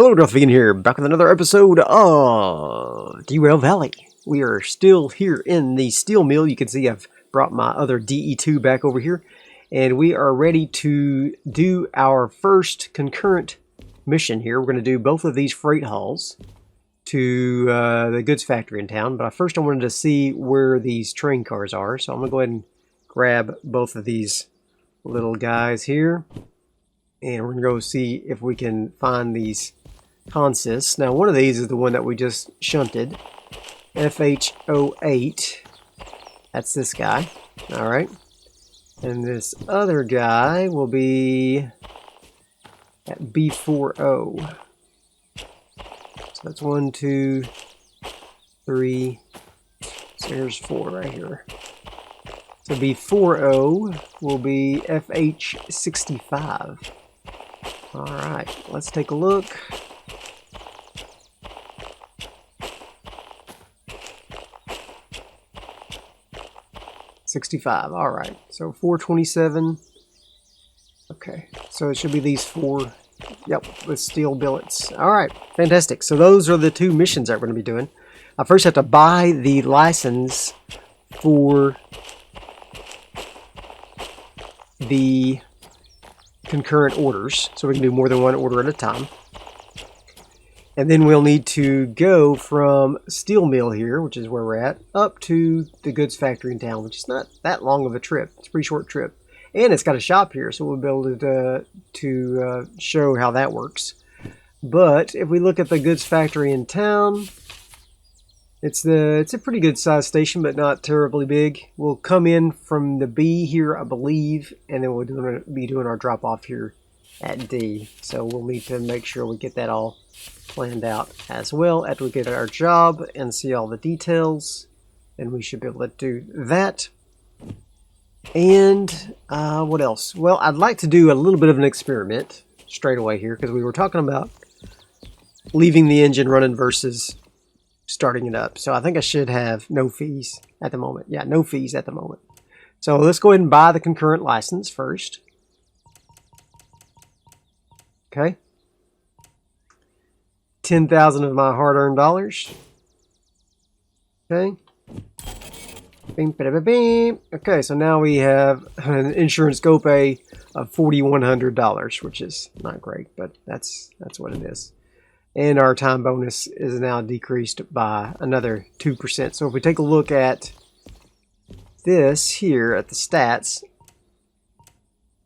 Hello, Darthvegan here, back with another episode of Derail Valley. We are still here in the steel mill. You can see I've brought my other DE2 back over here, and we are ready to do our first concurrent mission here. We're going to do both of these freight hauls to the goods factory in town, but first I wanted to see where these train cars are, so I'm going to go ahead and grab both of these little guys here, and we're going to go see if we can find these consists. Now, one of these is the one that we just shunted, FH08. That's this guy. All right. And this other guy will be at B40. So that's 1, 2, 3. So here's 4 right here. So B40 will be FH65. All right. Let's take a look. 65. All right. So 427. Okay. So it should be these 4. Yep, with steel billets. All right. Fantastic. So those are the 2 missions that we're going to be doing. I first have to buy the license for the concurrent orders, so we can do more than one order at a time. And then we'll need to go from steel mill here, which is where we're at, up to the goods factory in town, which is not that long of a trip. It's a pretty short trip. And it's got a shop here, so we'll be able to show how that works. But if we look at the goods factory in town, it's a pretty good size station, but not terribly big. We'll come in from the B here, I believe, and then we'll be doing our drop off here at D. So we'll need to make sure we get that all planned out as well after we get our job and see all the details, and we should be able to do that. And what else? Well, I'd like to do a little bit of an experiment straight away here, because we were talking about leaving the engine running versus starting it up. So I think I should have no fees at the moment. Yeah, no fees at the moment. So let's go ahead and buy the concurrent license first. Okay. 10,000 of my hard-earned dollars. Okay. Beep, beep, beep, beep. Okay, so now we have an insurance copay of $4,100, which is not great, but that's what it is. And our time bonus is now decreased by another 2%. So if we take a look at this here at the stats, you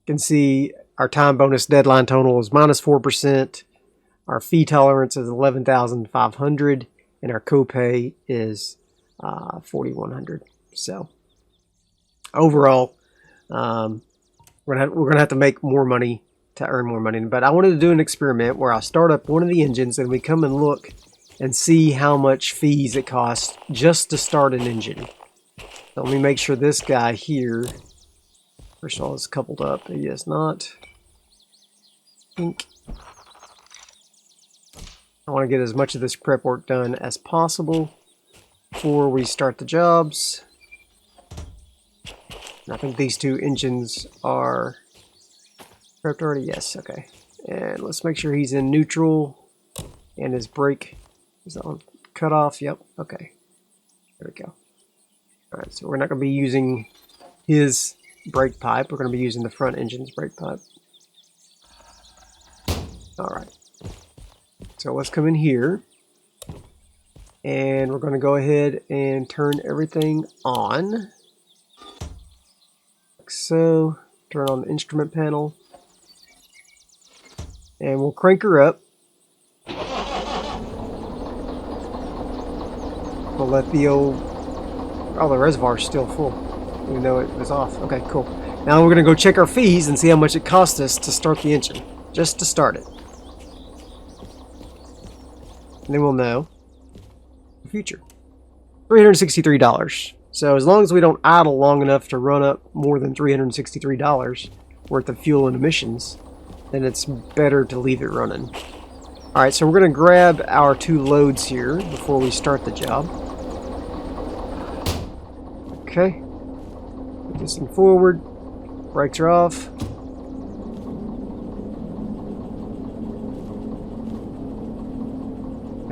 can see our time bonus deadline total is -4%. Our fee tolerance is 11,500, and our copay is 4,100. So overall, we're gonna have to make more money to earn more money. But I wanted to do an experiment where I start up one of the engines and we come and look and see how much fees it costs just to start an engine. So let me make sure this guy here, first of all, is coupled up. He is not. Pink. I want to get as much of this prep work done as possible before we start the jobs. And I think these 2 engines are prepped already. Yes, okay. And let's make sure he's in neutral and his brake is on cut off. Yep, okay. There we go. Alright, so we're not going to be using his brake pipe. We're going to be using the front engine's brake pipe. Alright. So let's come in here, and we're going to go ahead and turn everything on. Like so. Turn on the instrument panel, and we'll crank her up. We'll let the old... Oh, the reservoir's still full, even though it was off. Okay, cool. Now we're going to go check our fees and see how much it cost us to start the engine, just to start it. And then we'll know the future. $363. So as long as we don't idle long enough to run up more than $363 worth of fuel and emissions, then it's better to leave it running. Alright, so we're going to grab our 2 loads here before we start the job. Okay. Put this thing forward. Brakes are off.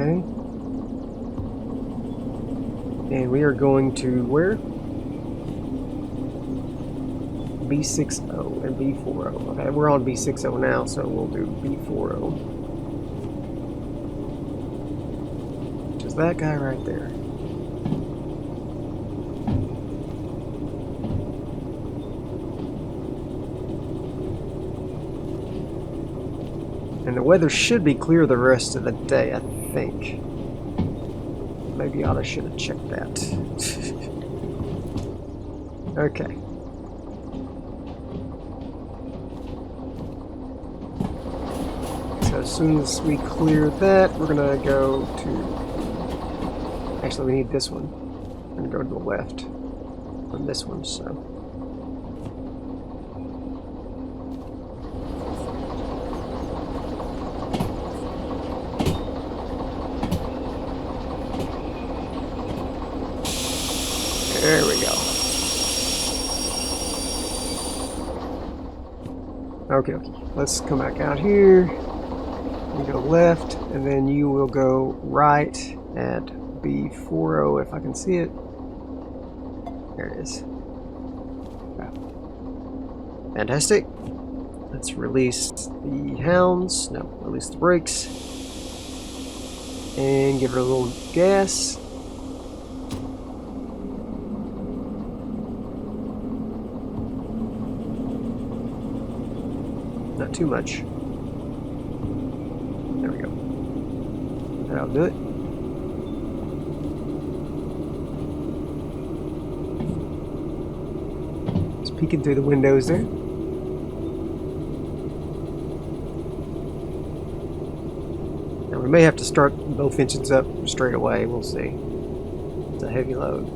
Okay. And we are going to where? B60 and B40. Okay, we're on B60 now, so we'll do B40. Which is that guy right there. And the weather should be clear the rest of the day, I think. Maybe I should have checked that. Okay. So as soon as we clear that, we're gonna go to... Actually, we need this one. We're gonna go to the left from this one, so... There we go. Okay, let's come back out here. You go left, and then you will go right at B40 if I can see it. There it is. Okay. Fantastic. Let's release the hounds. No, release the brakes. And give her a little gas. Not too much. There we go. That'll do it. Just peeking through the windows there. Now we may have to start both engines up straight away. We'll see. It's a heavy load.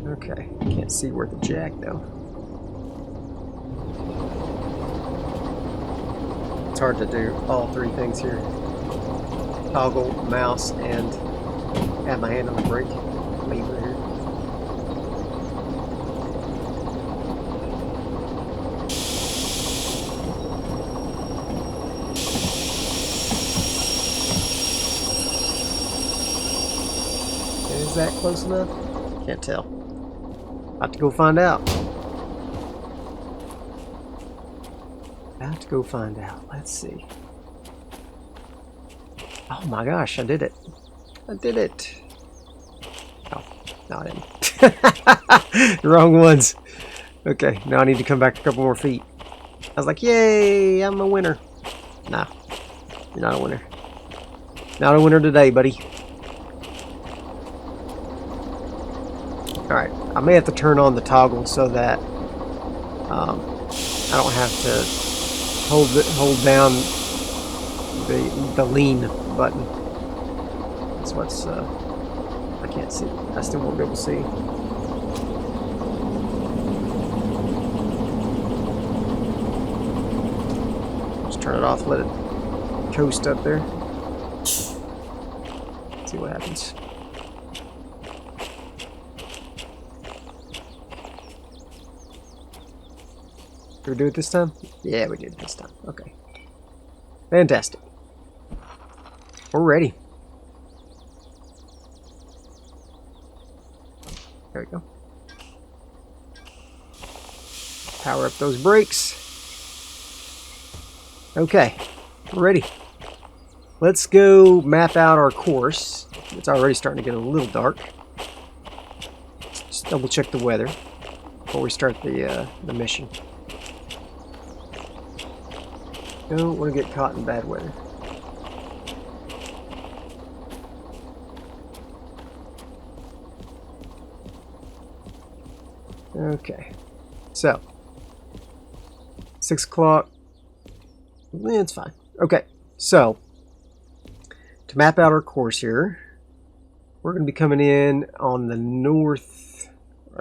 Okay, can't see worth a jack though. It's hard to do all three things here. Toggle, mouse, and have my hand on the brake lever here. Is that close enough? Can't tell. Have to go find out. Have to go find out. Let's see. Oh my gosh, I did it. I did it. Oh, no, I didn't. Wrong ones. Okay, now I need to come back a couple more feet. I was like, yay, I'm a winner. Nah, you're not a winner. Not a winner today, buddy. Alright, I may have to turn on the toggle so that I don't have to hold down the lean button. That's what's I can't see. I still won't be able to see. Just turn it off, let it coast up there. See what happens. Did we do it this time? Yeah, we did it this time. Okay. Fantastic. We're ready. There we go. Power up those brakes. Okay, we're ready. Let's go map out our course. It's already starting to get a little dark. Just double check the weather before we start the mission. Don't want to get caught in bad weather. Okay, so 6 o'clock. It's fine. Okay, so to map out our course here, we're going to be coming in on the north,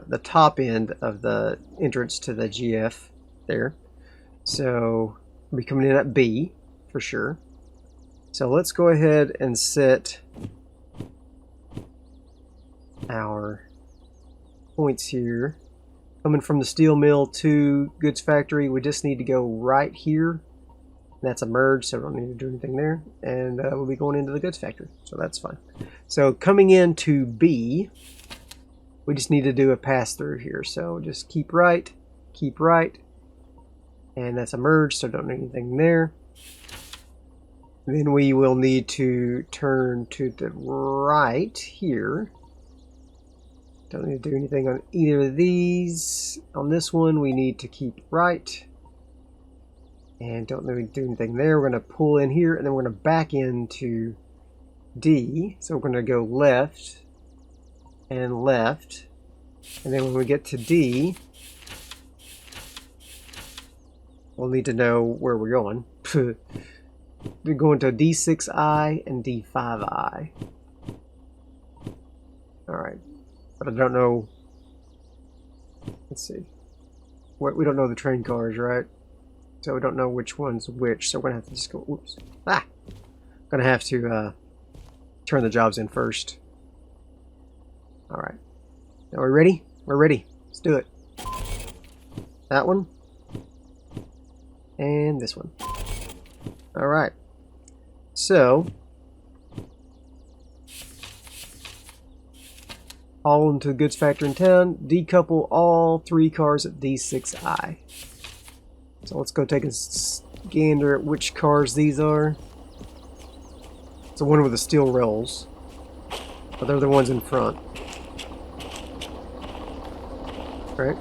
the top end of the entrance to the GF there. So we'll be coming in at B for sure. So let's go ahead and set our points here. Coming from the steel mill to goods factory, we just need to go right here. That's a merge, so we don't need to do anything there. And we'll be going into the goods factory, so that's fine. So coming into B, we just need to do a pass through here. So just keep right, and that's a merge, so don't need anything there. Then we will need to turn to the right here. Don't need to do anything on either of these. On this one, we need to keep right. And don't need to do anything there. We're going to pull in here, and then we're going to back into D. So we're going to go left and left. And then when we get to D, we'll need to know where we're going. We're going to D6I and D5I. Alright. But I don't know. Let's see. We don't know the train cars, right? So we don't know which one's which. So we're going to have to just go. Whoops. Ah! Going to have to turn the jobs in first. Alright. Now we're ready? We're ready. Let's do it. That one. And this one. Alright. So, all into the goods factory in town. Decouple all 3 cars at D6I. So let's go take a gander at which cars these are. It's the one with the steel rails. But they're the ones in front. Right?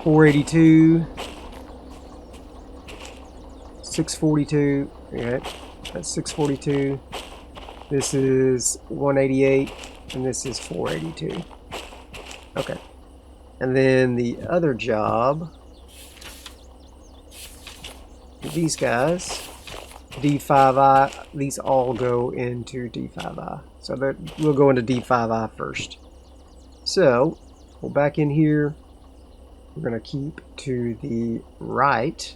482. 642. Okay, that's 642. This is 188, and this is 482. Okay, and then the other job, these guys, D5I. These all go into D5I. So that we'll go into D5I first. So we'll back in here. We're gonna keep to the right.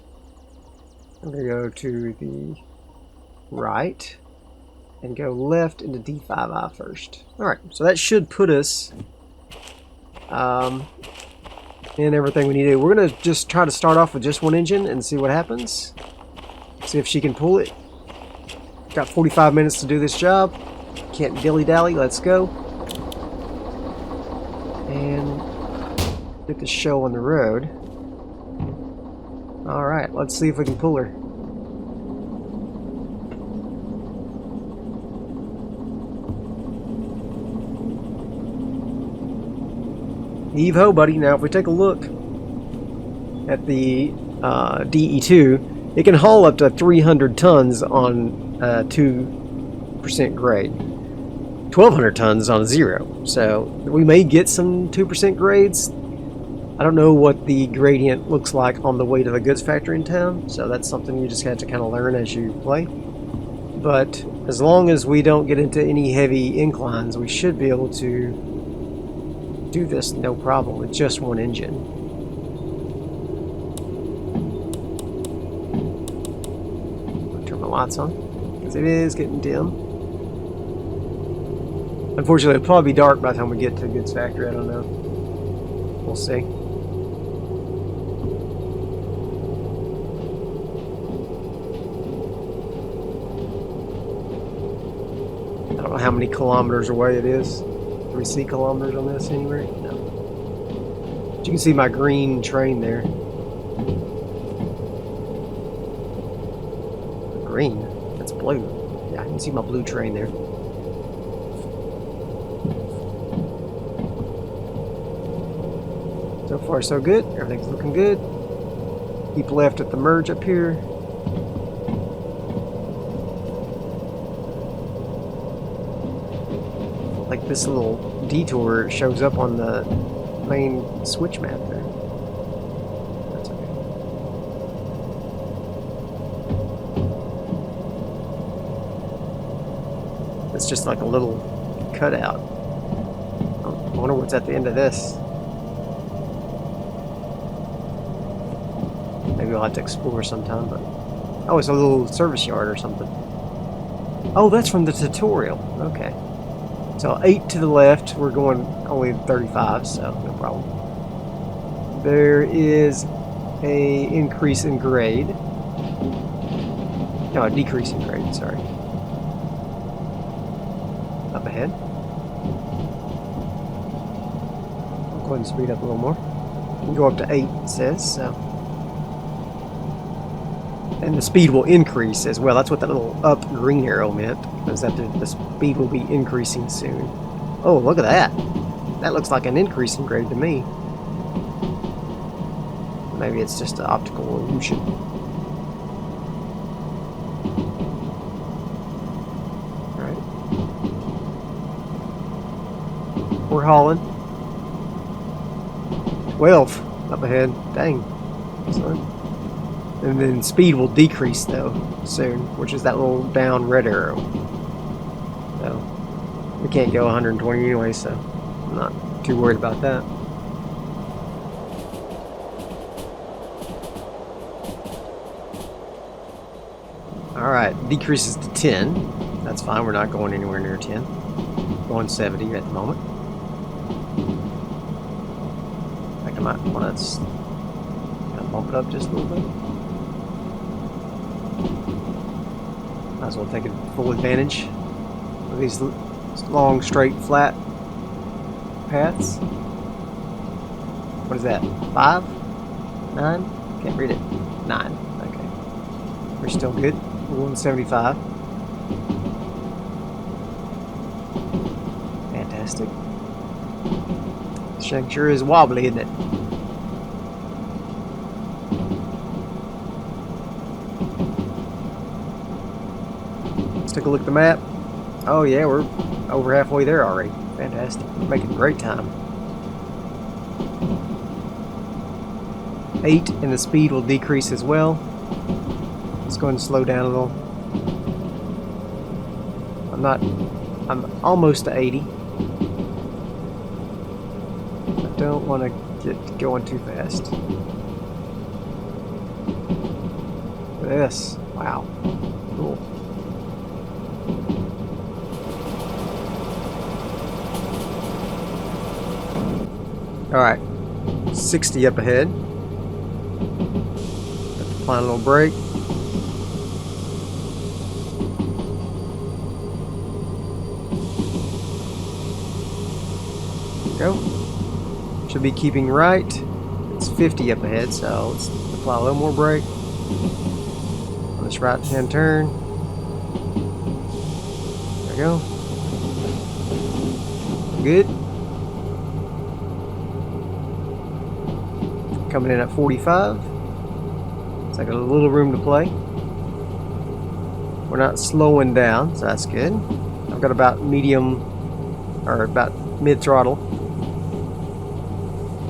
I'm going to go to the right and go left into D5I first. Alright, so that should put us in everything we need to do. We're going to just try to start off with just one engine and see what happens. See if she can pull it. Got 45 minutes to do this job. Can't dilly-dally. Let's go. And get the show on the road. Alright, let's see if we can pull her. Heave-ho, buddy. Now, if we take a look at the DE2, it can haul up to 300 tons on 2% grade. 1,200 tons on 0. So, we may get some 2% grades. I don't know what the gradient looks like on the way to the goods factory in town, so that's something you just have to kind of learn as you play. But as long as we don't get into any heavy inclines, we should be able to do this no problem with just one engine. I'll turn my lights on, because it is getting dim. Unfortunately, it'll probably be dark by the time we get to goods factory. I don't know. We'll see. I don't know how many kilometers away it is. Do we see kilometers on this anywhere? No. But you can see my green train there. Green? That's blue. Yeah, you can see my blue train there. So far so good. Everything's looking good. Keep left at the merge up here. Like this little detour shows up on the main switch map there. That's okay. It's just like a little cutout. I wonder what's at the end of this. Maybe we'll have to explore sometime, but Oh, it's a little service yard or something. Oh, that's from the tutorial. Okay. So 8 to the left. We're going only 35, so no problem. There is a increase in grade. No, a decrease in grade, sorry. Up ahead. I'll go ahead and speed up a little more. You can go up to 8, it says, so. And the speed will increase as well. That's what that little up green arrow meant, is that the speed will be increasing soon. Oh, look at that. That looks like an increase in grade to me. Maybe it's just an optical illusion. Alright. We're hauling. 12 up ahead. Dang. Son. And then speed will decrease though soon, which is that little down red arrow. So we can't go 120 anyway, so I'm not too worried about that. Alright, decreases to 10. That's fine, we're not going anywhere near 10. Going 70 at the moment. I think I might want to bump it up just a little bit. Might as well take full advantage of these long, straight, flat paths. What is that? 5? 9? Can't read it. 9. Okay. We're still good. We're going 75. Fantastic. This thing sure is wobbly, isn't it? Take a look at the map. Oh yeah, we're over halfway there already. Fantastic. We're making great time. 8 and the speed will decrease as well. Let's go ahead and slow down a little. I'm almost to 80. I don't want to get going too fast. Look at this. Wow. Cool. Alright, 60 up ahead. Have to apply a little brake. There we go. Should be keeping right. It's 50 up ahead, so let's apply a little more brake. On this right hand turn. There we go. Good. Coming in at 45. So I got a little room to play. We're not slowing down, so that's good. I've got about medium, or about mid throttle.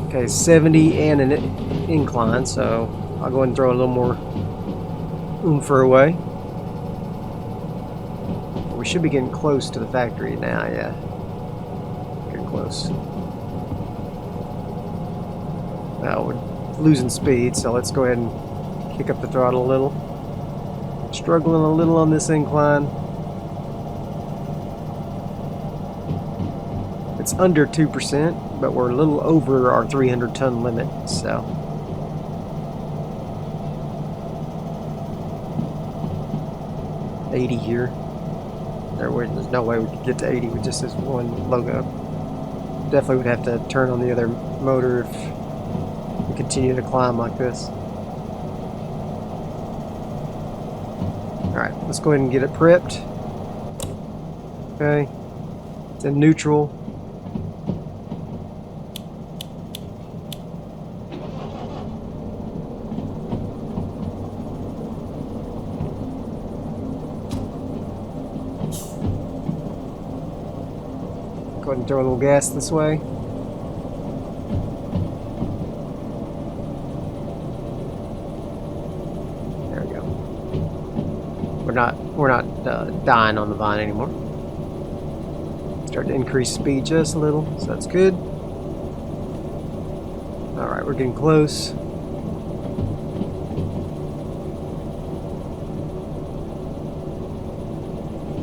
Okay, 70 and an incline, so I'll go ahead and throw a little more oomph away. We should be getting close to the factory now, yeah. Getting close. Now we're losing speed, so let's go ahead and kick up the throttle a little. Struggling a little on this incline. It's under 2%, but we're a little over our 300-ton limit, so. $80 here. There's no way we could get to 80 with just this one logo. Definitely would have to turn on the other motor if we continue to climb like this. Alright, let's go ahead and get it prepped. Okay. It's in neutral. Go ahead and throw a little gas this way. There we go. We're not dying on the vine anymore. Start to increase speed just a little, so that's good. All right, we're getting close.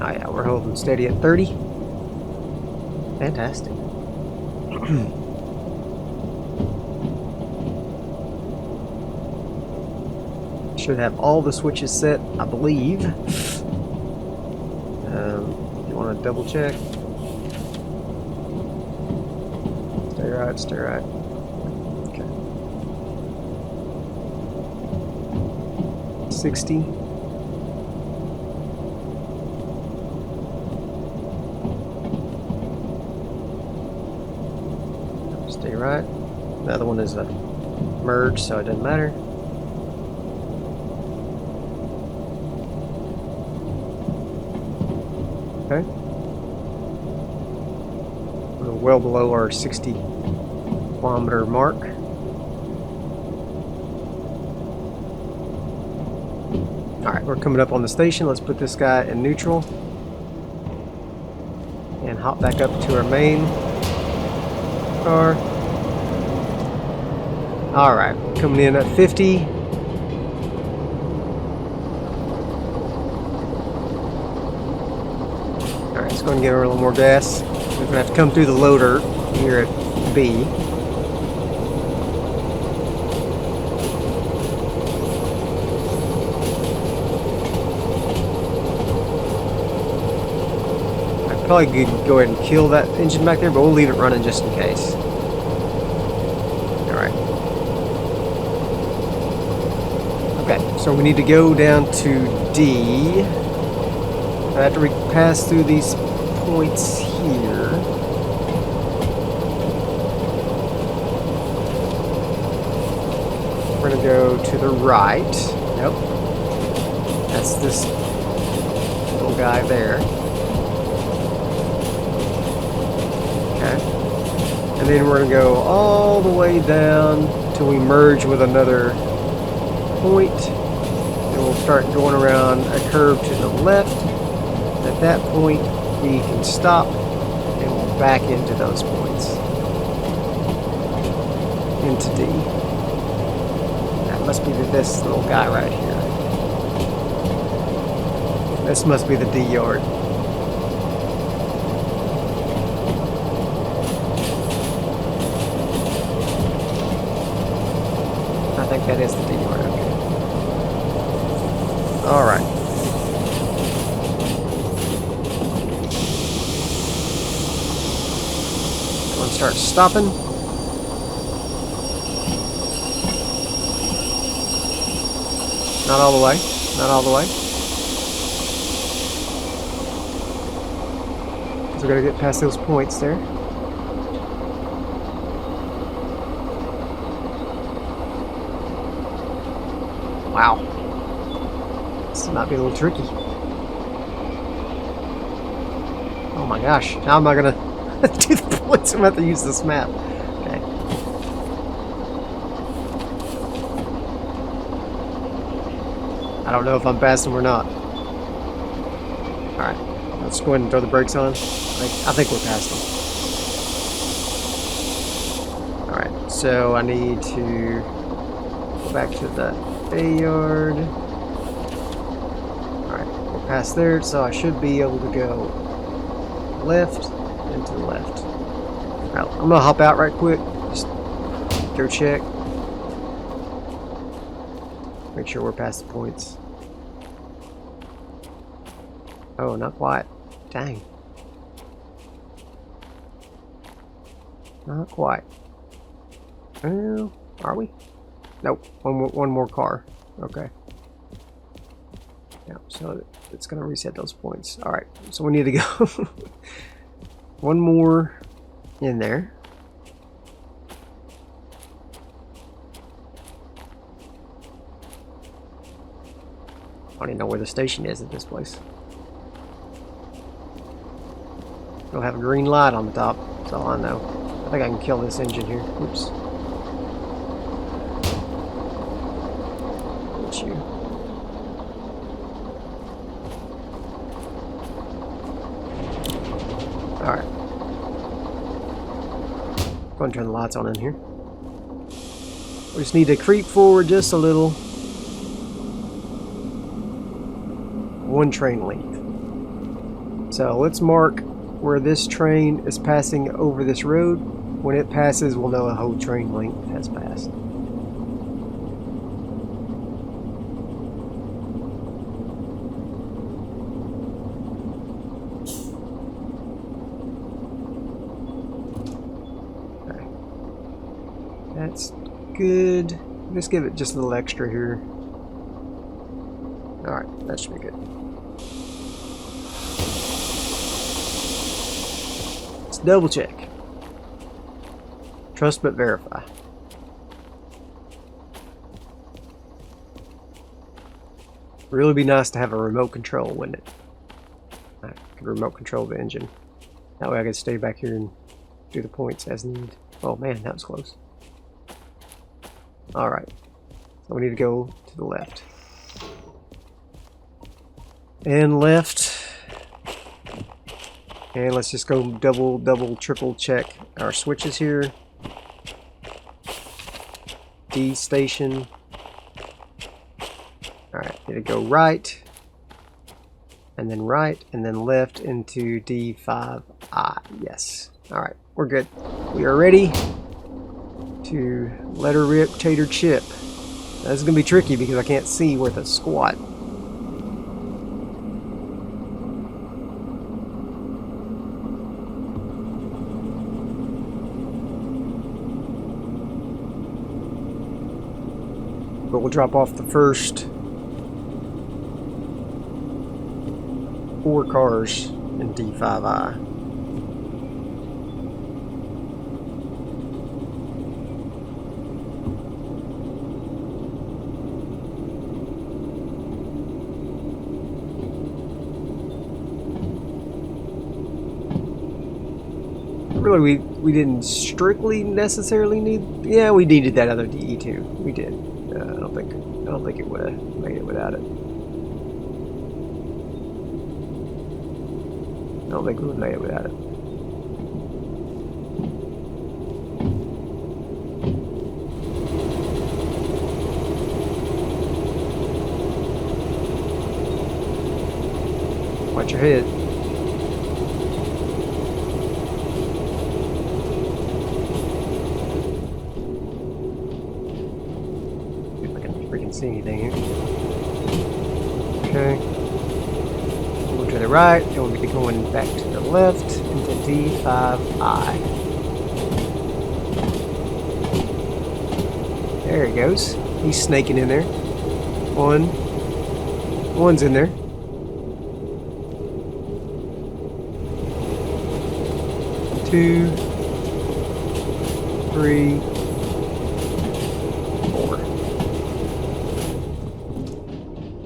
Oh yeah, we're holding steady at 30. Fantastic. Should have all the switches set, I believe. You want to double check? Stay right, stay right. Okay. 60. Stay right. The other one is a merge, so it doesn't matter. Okay. We're well below our 60-kilometer mark. Alright, we're coming up on the station. Let's put this guy in neutral. And hop back up to our main car. Alright, coming in at 50. Alright, let's go and give her a little more gas. We're going to have to come through the loader here at B. I probably could go ahead and kill that engine back there, but we'll leave it running just in case. Alright. Okay, so we need to go down to D. After we pass through these points here. We're going to go to the right. Nope. That's this little guy there. Okay. And then we're going to go all the way down till we merge with another point. And we'll start going around a curve to the left. At that point, we can stop and we'll back into those points. Into D. That must be this little guy right here. This must be the D yard. I think that is the D yard. Okay. Alright. Start stopping. Not all the way. Not all the way. So we're going to get past those points there. Wow. This might be a little tricky. Oh my gosh. How am I going to do the points? I'm going to have to use this map. Okay. I don't know if I'm past them or not. Alright. Let's go ahead and throw the brakes on. I think we're past them. Alright. So I need to go back to the A yard. Alright. We're past there, so I should be able to go left and to the left. Right, I'm gonna hop out right quick. Just go check. Make sure we're past the points. Oh, not quite. Dang. Not quite. Well, are we? Nope. One more car. Okay. Yeah, so it's gonna reset those points. Alright, so we need to go one more in there. I don't even know where the station is at this place. It'll have a green light on the top. That's all I know. I think I can kill this engine here. Oops. Get you. Alright. Go ahead and turn the lights on in here. We just need to creep forward just a little. One train length. So let's mark where this train is passing over this road. When it passes, we'll know a whole train length has passed. Okay. That's good. Let's give it just a little extra here. Alright, that should be good. Let's double check. Trust but verify. Really be nice to have a remote control, wouldn't it? I could remote control the engine. That way I could stay back here and do the points as needed. Oh man, that was close. Alright. So we need to go to the left. And left. And let's just go double, triple check our switches here. D station. Alright, need to go right. And then right, and then left into D5I. Yes. Alright, we're good. We are ready to let her rip, tater chip. Now, this is going to be tricky because I can't see where the squat. But we'll drop off the first 4 cars in D5I. Really, we didn't strictly necessarily need. Yeah, we needed that other DE2. We did. I don't think it would have made it without it. I don't think we would have made it without it. Watch your head. See anything here. Okay. We'll go to the right, and we'll be going back to the left into D5I. There he goes. He's snaking in there. One's in there. Two, 3, 4.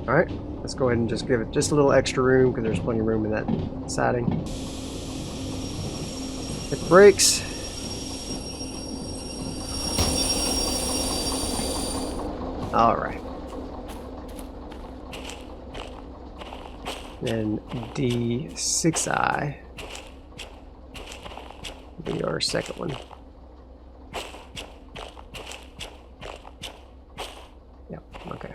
Alright, let's go ahead and just give it just a little extra room because there's plenty of room in that siding. Hit the brakes. Alright. Then D6I will be our second one. Yep, okay.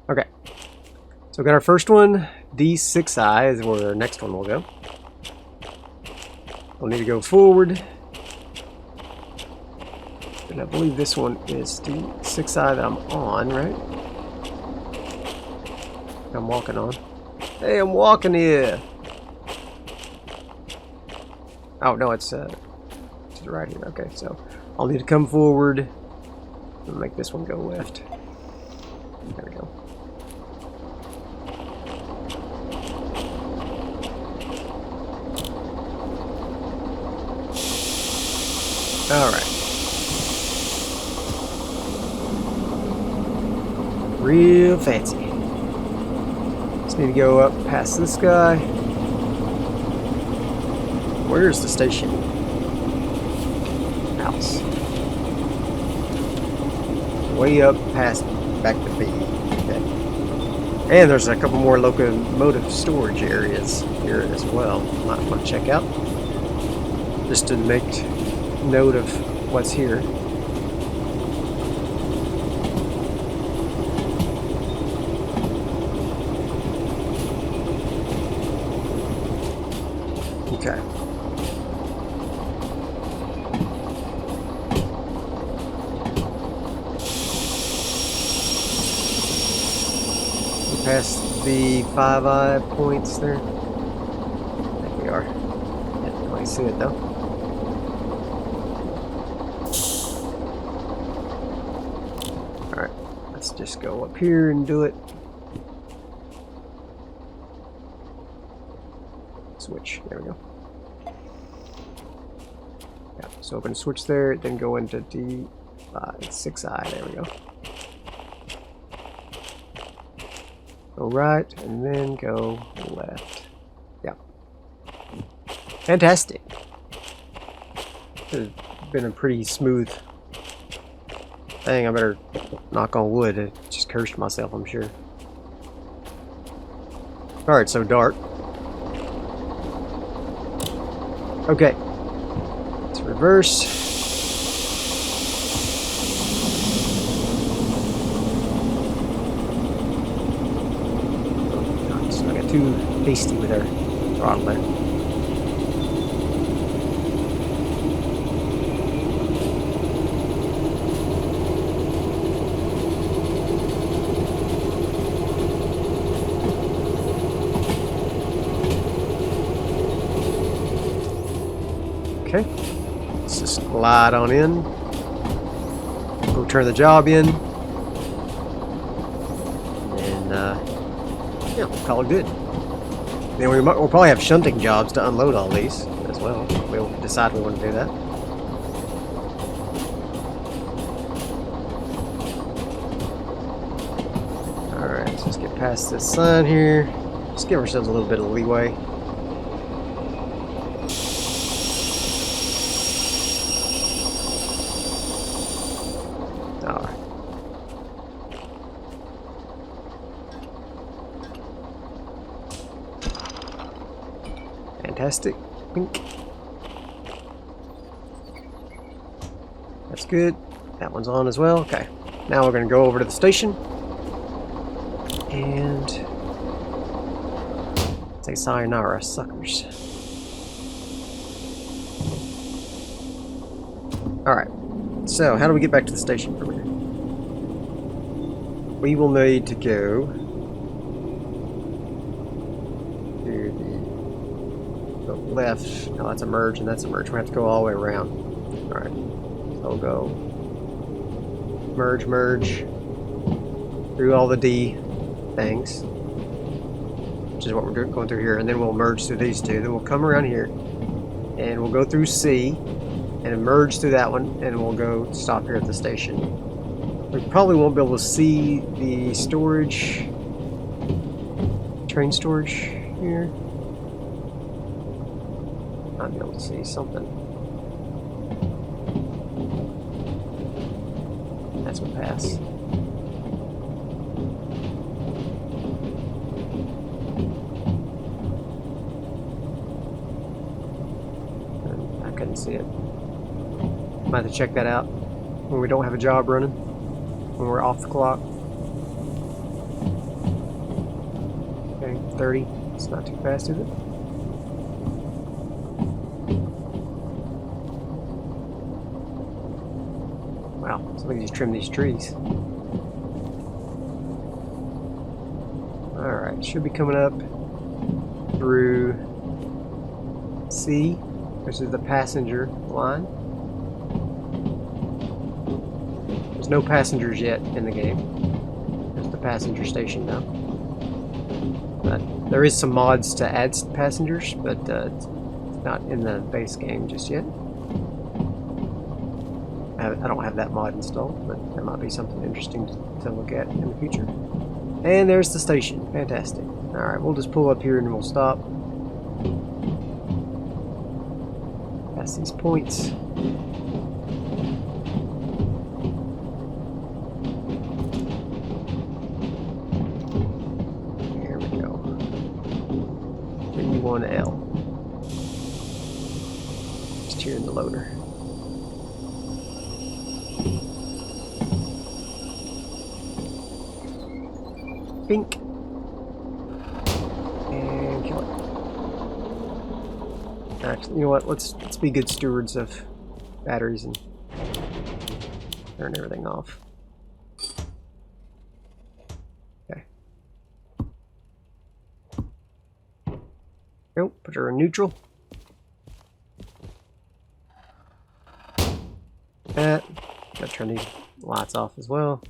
Okay, so we got our first one. D6I is where our next one will go. We'll need to go forward. And I believe this one is D6I that I'm on, right? I'm walking on. Hey, I'm walking here. Oh, no, it's to the right here. Okay, so I'll need to come forward and make this one go left. There we go. Alright. Real fancy. Just need to go up past this guy. Where's the station house? Way up past back to B. Okay. And there's a couple more locomotive storage areas here as well. Might want to check out. Just to make note of what's here. Okay. Past the 5-eye points there. I think we are. Can't really see it though. Alright, let's just go up here and do it. Switch. There we go. Yeah, so open switch there, then go into the 6-eye. There we go. Go right, and then go left. Yeah. Fantastic. This has been a pretty smooth thing. I better knock on wood. I just cursed myself, I'm sure. Alright, so dark. Okay. Let's reverse. Too hasty with our throttle there. Okay, let's just glide on in. Go turn the job in, and yeah, we'll call it good. Then we'll probably have shunting jobs to unload all these as well. We'll decide we want to do that. Alright, let's just get past this sign here. Just give ourselves a little bit of leeway. Alright. Fantastic. Pink. That's good. That one's on as well. Okay. Now we're going to go over to the station and say sayonara, suckers. Alright. So, how do we get back to the station from here? We will need to go left. No, that's a merge, and that's a merge. We have to go all the way around. Alright. So we'll go merge, merge through all the D things, which is what we're going through here, and then we'll merge through these two. Then we'll come around here, and we'll go through C, and merge through that one, and we'll go stop here at the station. We probably won't be able to see the storage, train storage here. I'll be able to see something. That's what pass. I couldn't see it. Might have to check that out when we don't have a job running, when we're off the clock. Okay, 30. It's not too fast, is it? Wow, somebody just trimmed these trees. Alright, should be coming up through C, which is the passenger line. There's no passengers yet in the game. There's the passenger station now. But there is some mods to add passengers, but it's not in the base game just yet. I don't have that mod installed, but that might be something interesting to look at in the future. And there's the station. Fantastic. Alright, we'll just pull up here and we'll stop. Past these points. Here we go. 51L. Just here in the loader. Pink. And kill it. Actually, you know what? Let's be good stewards of batteries and turn everything off. Okay. Nope, put her in neutral. That. Gotta turn these lights off as well.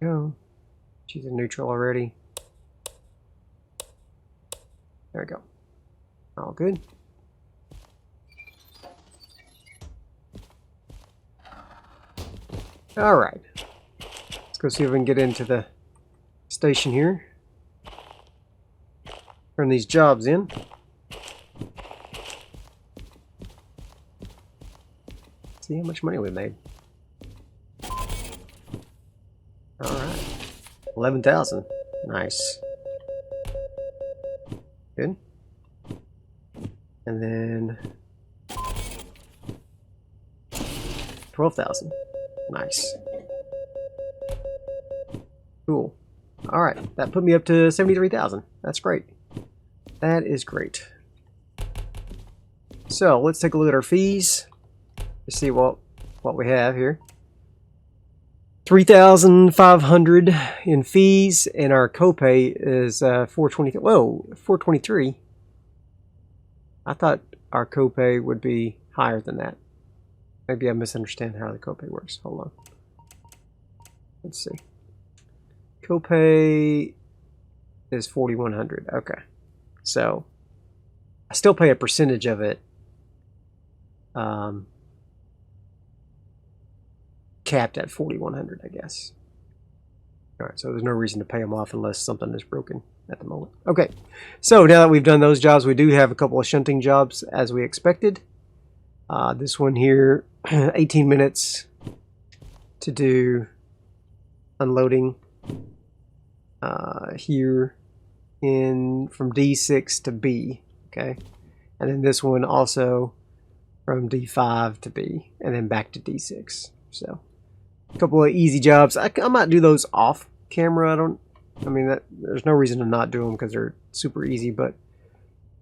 Go. She's in neutral already. There we go. All good. All right. Let's go see if we can get into the station here. Turn these jobs in. See how much money we made. Alright. 11,000. Nice. Good. And then 12,000. Nice. Cool. Alright. That put me up to 73,000. That's great. That is great. So let's take a look at our fees. To see what we have here. 3,500 in fees, and our copay is 420. Whoa, 423. I thought our copay would be higher than that. Maybe I misunderstand how the copay works. Hold on. Let's see. Copay is 4,100. Okay, so I still pay a percentage of it. Capped at 4,100, I guess. All right, so there's no reason to pay them off unless something is broken at the moment. Okay, so now that we've done those jobs, we do have a couple of shunting jobs as we expected. This one here, 18 minutes to do unloading here from D6 to B. Okay, and then this one also from D5 to B, and then back to D6. So a couple of easy jobs. I might do those off camera. There's no reason to not do them because they're super easy. But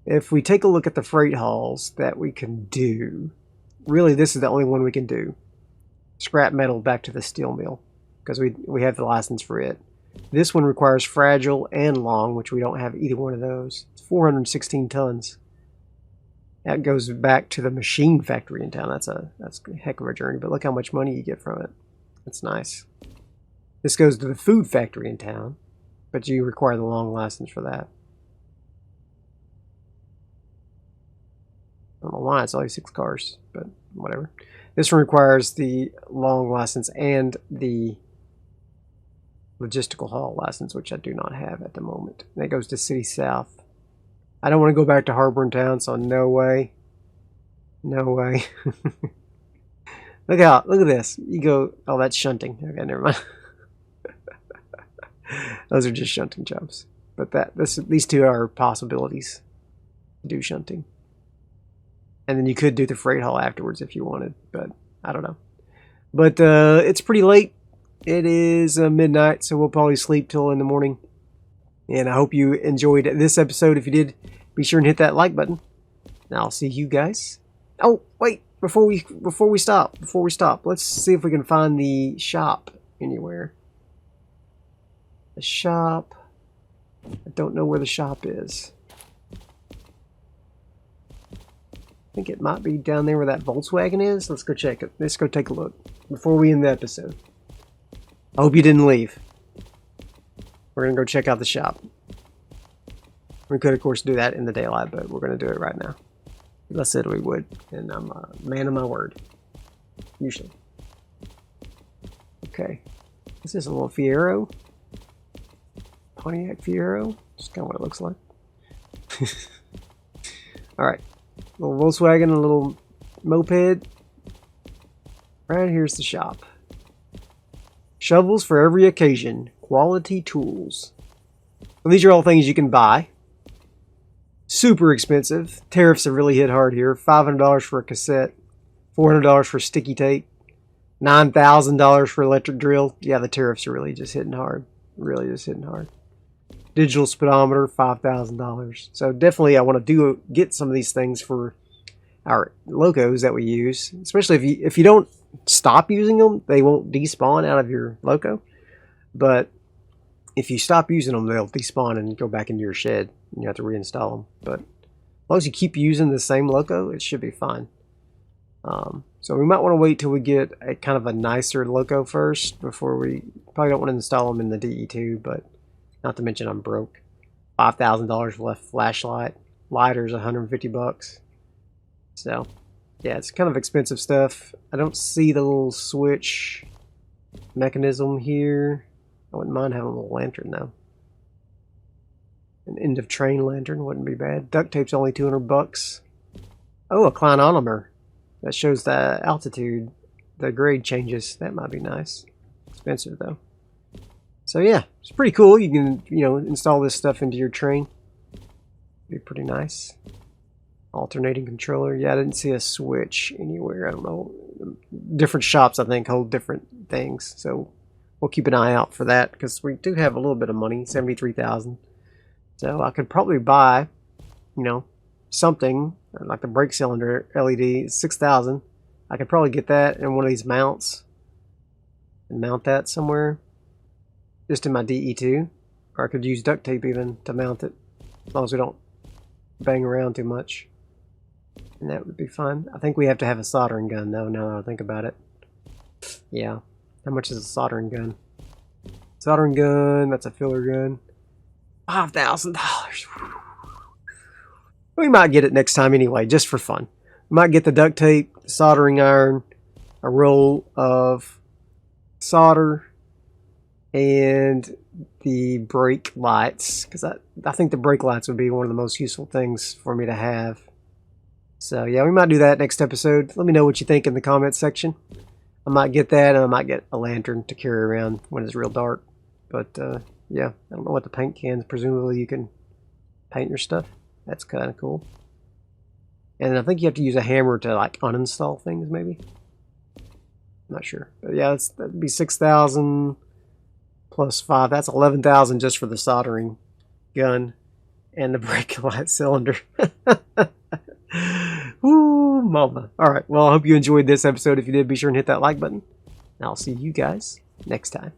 if we take a look at the freight hauls that we can do, really this is the only one we can do. Scrap metal back to the steel mill because we have the license for it. This one requires fragile and long, which we don't have either one of those. It's 416 tons. That goes back to the machine factory in town. That's a heck of a journey, but look how much money you get from it. That's nice. This goes to the food factory in town, but you require the long license for that. I don't know why it's only 6 cars, but whatever. This one requires the long license and the logistical haul license, which I do not have at the moment. And that goes to City South. I don't want to go back to Harbor in Town, so no way. No way. Look at this. You go, oh, that's shunting. Okay, never mind. Those are just shunting jobs. But these two are possibilities to do shunting. And then you could do the freight haul afterwards if you wanted, but I don't know. But it's pretty late. It is midnight, so we'll probably sleep till in the morning. And I hope you enjoyed this episode. If you did, be sure and hit that like button. And I'll see you guys. Oh, wait, before we stop, let's see if we can find the shop anywhere. The shop. I don't know where the shop is. I think it might be down there where that Volkswagen is. Let's go check it. Let's go take a look before we end the episode. I hope you didn't leave. We're going to go check out the shop. We could, of course, do that in the daylight, but we're going to do it right now. I said we would, and I'm a man of my word. Usually. Okay. This is a little Fiero. Pontiac Fiero. Just kind of what it looks like. Alright. A little Volkswagen, a little moped. Right here's the shop. Shovels for every occasion. Quality tools. Well, these are all things you can buy. Super expensive. Tariffs have really hit hard here. $500 for a cassette. $400 for sticky tape. $9,000 for electric drill. Yeah, the tariffs are really just hitting hard. Really just hitting hard. Digital speedometer, $5,000. So definitely I want to get some of these things for our locos that we use. Especially if you don't stop using them, they won't despawn out of your loco. But if you stop using them, they'll despawn and go back into your shed. And you have to reinstall them. But as long as you keep using the same loco, it should be fine. So we might want to wait till we get a kind of a nicer loco first before we probably don't want to install them in the DE2, but not to mention I'm broke. $5,000 left flashlight. Lighter's $150. So yeah, it's kind of expensive stuff. I don't see the little switch mechanism here. I wouldn't mind having a little lantern though. An end of train lantern wouldn't be bad. Duct tape's only $200. Oh, a clinometer. That shows the altitude, the grade changes. That might be nice. Expensive though. So yeah, it's pretty cool. You can, install this stuff into your train. Be pretty nice. Alternating controller. Yeah, I didn't see a switch anywhere. I don't know. Different shops, I think, hold different things. So we'll keep an eye out for that because we do have a little bit of money, $73,000. So I could probably buy, something like the brake cylinder LED, $6,000. I could probably get that in one of these mounts and mount that somewhere, just in my DE2, or I could use duct tape even to mount it, as long as we don't bang around too much, and that would be fine. I think we have to have a soldering gun though. Now that I think about it, yeah. How much is a soldering gun? Soldering gun. That's a filler gun. $5,000. We might get it next time anyway, just for fun. We might get the duct tape, soldering iron, a roll of solder, and the brake lights. Because I think the brake lights would be one of the most useful things for me to have. So yeah, we might do that next episode. Let me know what you think in the comments section. I might get that, and I might get a lantern to carry around when it's real dark. But yeah, I don't know what the paint cans. Presumably you can paint your stuff. That's kind of cool. And I think you have to use a hammer to like uninstall things, maybe. I'm not sure. But yeah, that'd be 6,000 plus 5. That's 11,000 just for the soldering gun and the brake light cylinder. Woo, mama. Alright, well, I hope you enjoyed this episode. If you did, be sure and hit that like button. And I'll see you guys next time.